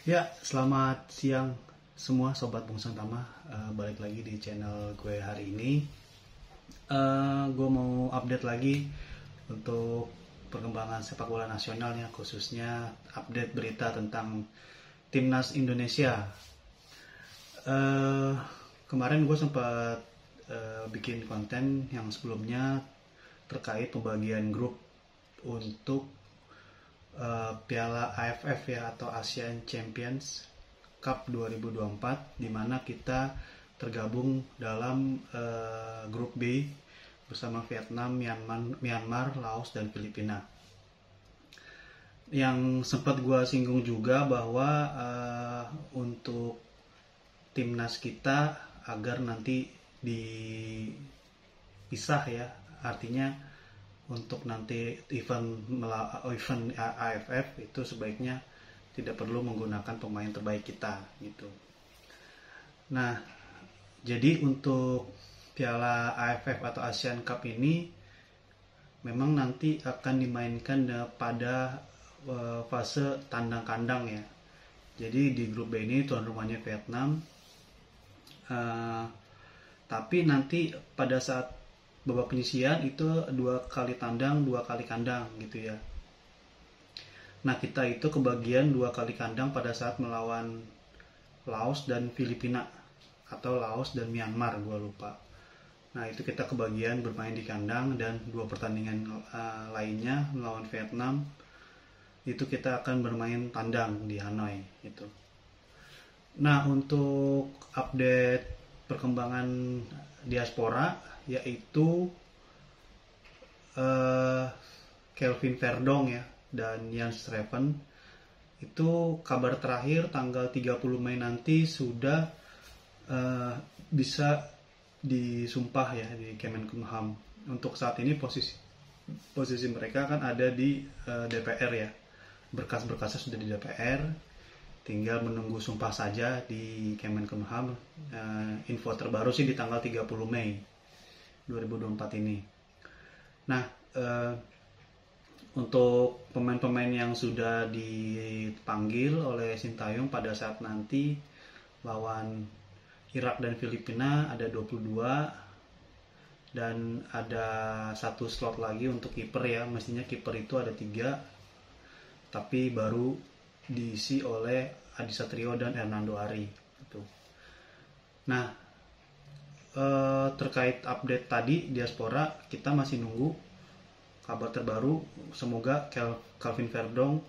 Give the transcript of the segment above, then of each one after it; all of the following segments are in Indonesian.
Ya, selamat siang semua Sobat Bungsang Tama. Balik lagi di channel gue hari ini. Gue mau update lagi untuk perkembangan sepak bola nasionalnya, khususnya update berita tentang Timnas Indonesia. Kemarin gue sempat bikin konten yang sebelumnya terkait pembagian grup untuk Piala AFF ya, atau Asian Champions Cup 2024, di mana kita tergabung dalam grup B bersama Vietnam, Myanmar, Laos, dan Filipina. Yang sempat gue singgung juga bahwa untuk timnas kita agar nanti dipisah ya, artinya untuk nanti event AFF itu sebaiknya tidak perlu menggunakan pemain terbaik kita gitu. Nah, jadi untuk Piala AFF atau Asian Cup ini memang nanti akan dimainkan pada fase tandang kandang ya. Jadi di grup B ini tuan rumahnya Vietnam, tapi nanti pada saat babak penyisihan itu 2 kali tandang 2 kali kandang gitu ya. Nah, kita itu kebagian 2 kali kandang pada saat melawan Laos dan Filipina, atau Laos dan Myanmar, gue lupa. Nah, itu kita kebagian bermain di kandang, dan 2 pertandingan lainnya melawan Vietnam itu kita akan bermain tandang di Hanoi gitu. Nah, untuk update perkembangan diaspora, yaitu Kelvin Verdong ya dan Jens Schreven, itu kabar terakhir tanggal 30 Mei nanti sudah bisa disumpah ya di Kemenkumham. Untuk saat ini posisi mereka kan ada di DPR ya, berkas-berkasnya sudah di DPR, tinggal menunggu sumpah saja di Kemenkumham. Info terbaru sih di tanggal 30 Mei 2024 ini. Nah, untuk pemain-pemain yang sudah dipanggil oleh Sintayong pada saat nanti lawan Irak dan Filipina ada 22, dan ada 1 slot lagi untuk kiper ya. Mestinya kiper itu ada 3, tapi baru diisi oleh Adi Satrio dan Hernando Ari gitu. Nah, terkait update tadi diaspora, kita masih nunggu kabar terbaru. Semoga Kelvin Verdong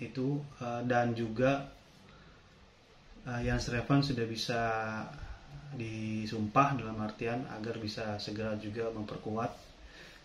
itu dan juga Jens Schreven sudah bisa disumpah, dalam artian agar bisa segera juga memperkuat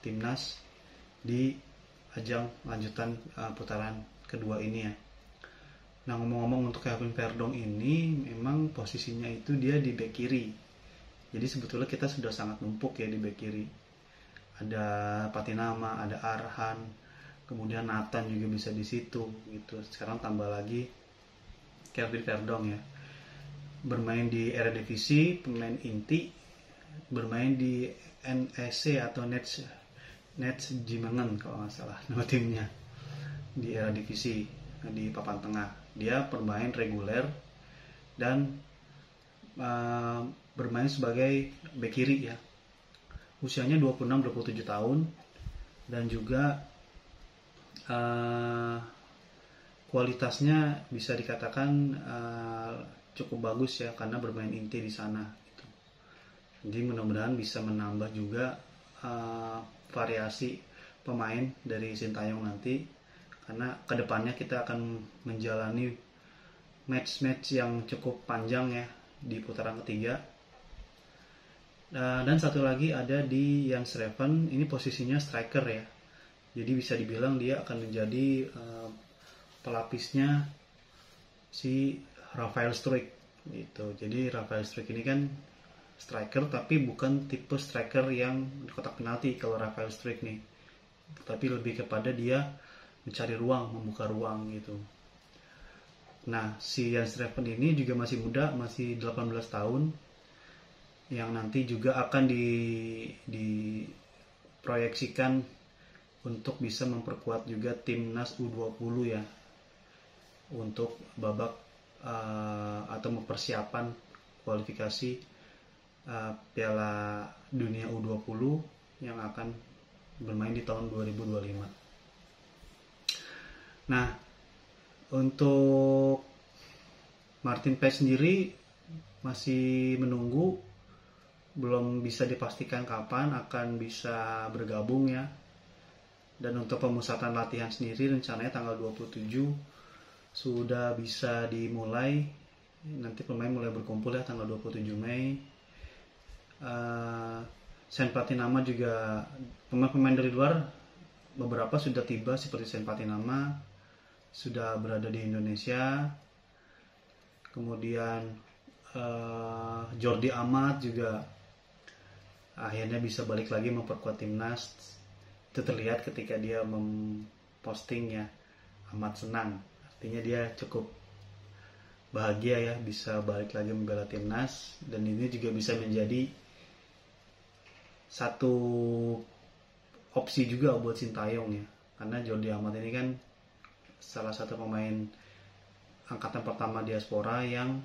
timnas di ajang lanjutan putaran kedua ini ya. Nah, ngomong-ngomong untuk Kelvin Verdong ini, memang posisinya itu dia di bek kiri. Jadi sebetulnya kita sudah sangat numpuk ya di bek kiri. Ada Patinama, ada Arhan, kemudian Nathan juga bisa di situ gitu. Sekarang tambah lagi Kelvin Verdong ya. Bermain di Eredivisie, pemain inti, bermain di NEC atau Nets Jimengen kalau nggak salah nama timnya, di Eredivisie di papan tengah. Dia bermain reguler dan bermain sebagai bek kiri ya. Usianya 26-27 tahun, dan juga kualitasnya bisa dikatakan cukup bagus ya, karena bermain inti di sana gitu. Jadi mudah-mudahan bisa menambah juga variasi pemain dari Sintayong nanti, karena kedepannya kita akan menjalani match-match yang cukup panjang ya di putaran ketiga. Dan satu lagi ada di Jens Schreven, ini posisinya striker ya. Jadi bisa dibilang dia akan menjadi pelapisnya si Rafael Struijk gitu. Jadi Rafael Struijk ini kan striker, tapi bukan tipe striker yang kotak penalti kalau Rafael Struijk nih, tapi lebih kepada dia mencari ruang, membuka ruang gitu. Nah, si Jens Schreven ini juga masih muda, masih 18 tahun, yang nanti juga akan diproyeksikan untuk bisa memperkuat juga timnas U20 ya, untuk babak atau persiapan kualifikasi Piala Dunia U20 yang akan bermain di tahun 2025. Nah, untuk Martin Paes sendiri masih menunggu, belum bisa dipastikan kapan akan bisa bergabung ya. Dan untuk pemusatan latihan sendiri rencananya tanggal 27 sudah bisa dimulai. Nanti pemain mulai berkumpul ya tanggal 27 Mei. Sen Patinama juga, pemain-pemain dari luar beberapa sudah tiba, seperti Sen Patinama sudah berada di Indonesia. Kemudian Jordi Amat juga akhirnya bisa balik lagi memperkuat timnas. Itu terlihat ketika dia memposting ya, amat senang, artinya dia cukup bahagia ya bisa balik lagi membela timnas. Dan ini juga bisa menjadi satu opsi juga buat Sintayong ya, karena Jordi Amat ini kan salah satu pemain angkatan pertama diaspora yang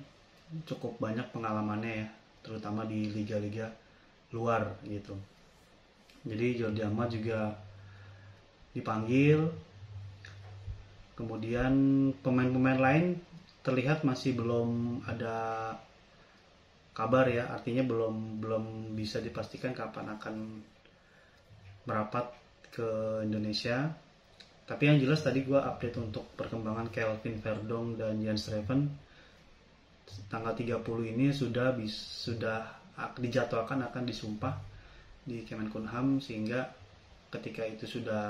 cukup banyak pengalamannya ya, terutama di liga-liga luar gitu. Jadi Jordi Amat juga dipanggil. Kemudian pemain-pemain lain terlihat masih belum ada kabar ya, artinya belum bisa dipastikan kapan akan merapat ke Indonesia. Tapi yang jelas tadi gue update untuk perkembangan Kelvin Verdong dan Jan Schreven, tanggal 30 ini sudah dijadwalkan akan disumpah di Kemenkumham, sehingga ketika itu sudah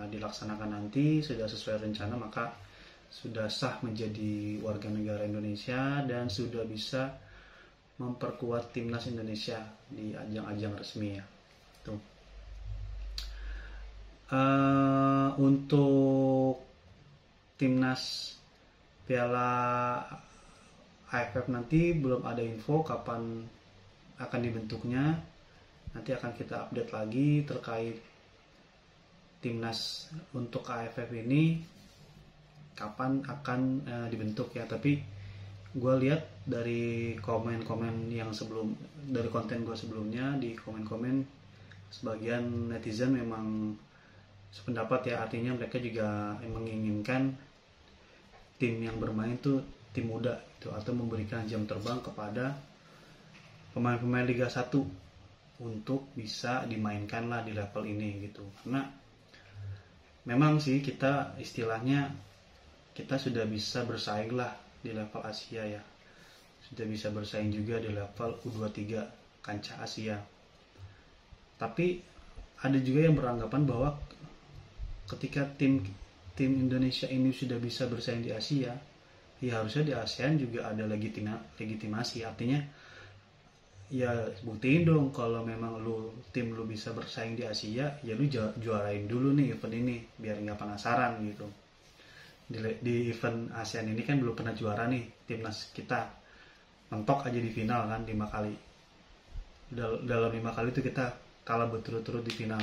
dilaksanakan nanti, sudah sesuai rencana, maka sudah sah menjadi warga negara Indonesia dan sudah bisa memperkuat timnas Indonesia di ajang-ajang resmi ya. Tuh. Untuk timnas Piala AFF nanti belum ada info kapan akan dibentuknya. Nanti akan kita update lagi terkait timnas untuk AFF ini kapan akan dibentuk ya. Tapi gue lihat dari komen-komen yang dari konten gue sebelumnya, di komen-komen sebagian netizen memang sependapat ya, artinya mereka juga menginginkan tim yang bermain tuh tim muda gitu, atau memberikan jam terbang kepada pemain-pemain Liga 1 untuk bisa dimainkan lah di level ini gitu. Karena memang sih kita istilahnya kita sudah bisa bersaing lah di level Asia ya, sudah bisa bersaing juga di level U23 kancah Asia. Tapi ada juga yang beranggapan bahwa ketika tim Indonesia ini sudah bisa bersaing di Asia, ya harusnya di ASEAN juga ada legitimasi. Artinya ya buktiin dong kalau memang tim lu bisa bersaing di Asia, ya lu juarain dulu nih event ini biar nggak penasaran gitu. Di event ASEAN ini kan belum pernah juara nih timnas kita, mentok aja di final kan 5 kali. Dalam 5 kali itu kita kalah berturut-turut di final.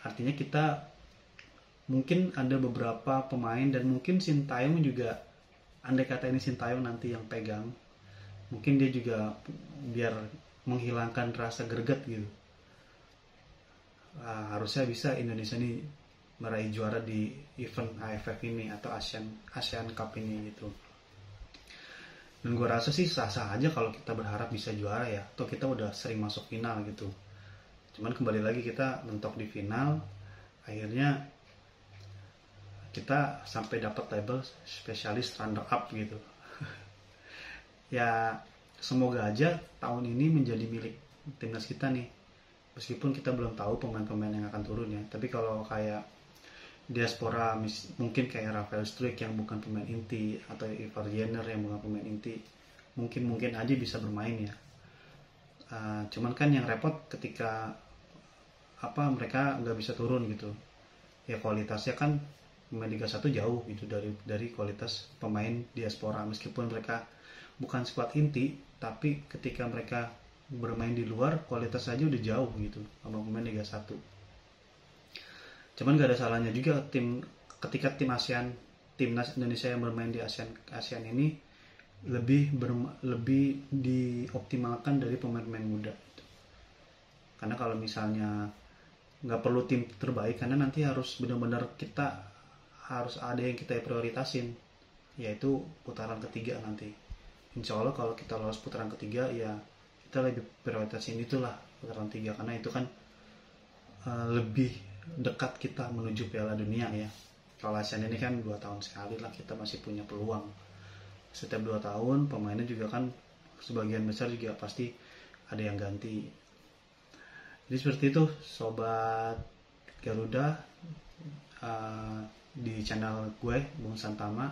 Artinya kita mungkin ada beberapa pemain, dan mungkin Sintayong juga, andai kata ini Sintayong nanti yang pegang, mungkin dia juga biar menghilangkan rasa greget gitu, harusnya bisa Indonesia ini meraih juara di event AFF ini atau ASEAN Cup ini gitu. Dan gue rasa sih sah-sah aja kalau kita berharap bisa juara ya, atau kita udah sering masuk final gitu. Cuman kembali lagi kita mentok di final, akhirnya kita sampai dapat label spesialis runner up gitu. Ya semoga aja tahun ini menjadi milik timnas kita nih, meskipun kita belum tahu pemain-pemain yang akan turun ya. Tapi kalau kayak diaspora, mungkin kayak Rafael Struijk yang bukan pemain inti, atau Ivar Jenner yang bukan pemain inti, mungkin aja bisa bermain ya. Cuman kan yang repot ketika mereka nggak bisa turun gitu ya, kualitasnya kan pemain Liga 1 jauh gitu dari kualitas pemain diaspora. Meskipun mereka bukan skuad inti, tapi ketika mereka bermain di luar, kualitas aja udah jauh gitu sama pemain Liga 1. Cuman gak ada salahnya juga ketika tim ASEAN, timnas Indonesia yang bermain di ASEAN ini lebih dioptimalkan dari pemain-pemain muda. Karena kalau misalnya nggak perlu tim terbaik, karena nanti harus benar-benar kita harus ada yang kita prioritasin, yaitu putaran ketiga nanti. Insya Allah kalau kita lolos putaran ketiga, ya kita lebih prioritasin itulah putaran 3, karena itu kan lebih dekat kita menuju Piala Dunia ya. Kalau ASEAN ini kan 2 tahun sekali lah kita masih punya peluang. Setiap 2 tahun pemainnya juga kan sebagian besar juga pasti ada yang ganti. Jadi seperti itu Sobat Garuda, di channel gue Bung Santama.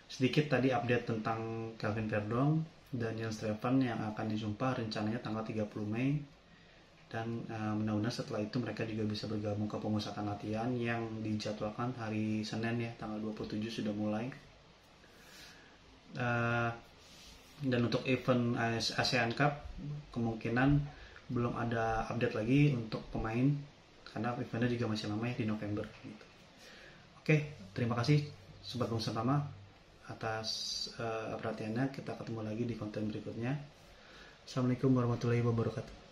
Sedikit tadi update tentang Kelvin Verdong dan Jens Steffen yang akan disumpah rencananya tanggal 30 Mei. Dan mudah-mudahan setelah itu mereka juga bisa bergabung ke pemusatan latihan yang dijadwalkan hari Senin ya, tanggal 27 sudah mulai. Dan untuk event ASEAN Cup kemungkinan belum ada update lagi untuk pemain, karena eventnya juga masih lama ya, di November gitu. Oke, terima kasih Sobat Bung Santama atas perhatiannya. Kita ketemu lagi di konten berikutnya. Assalamualaikum warahmatullahi wabarakatuh.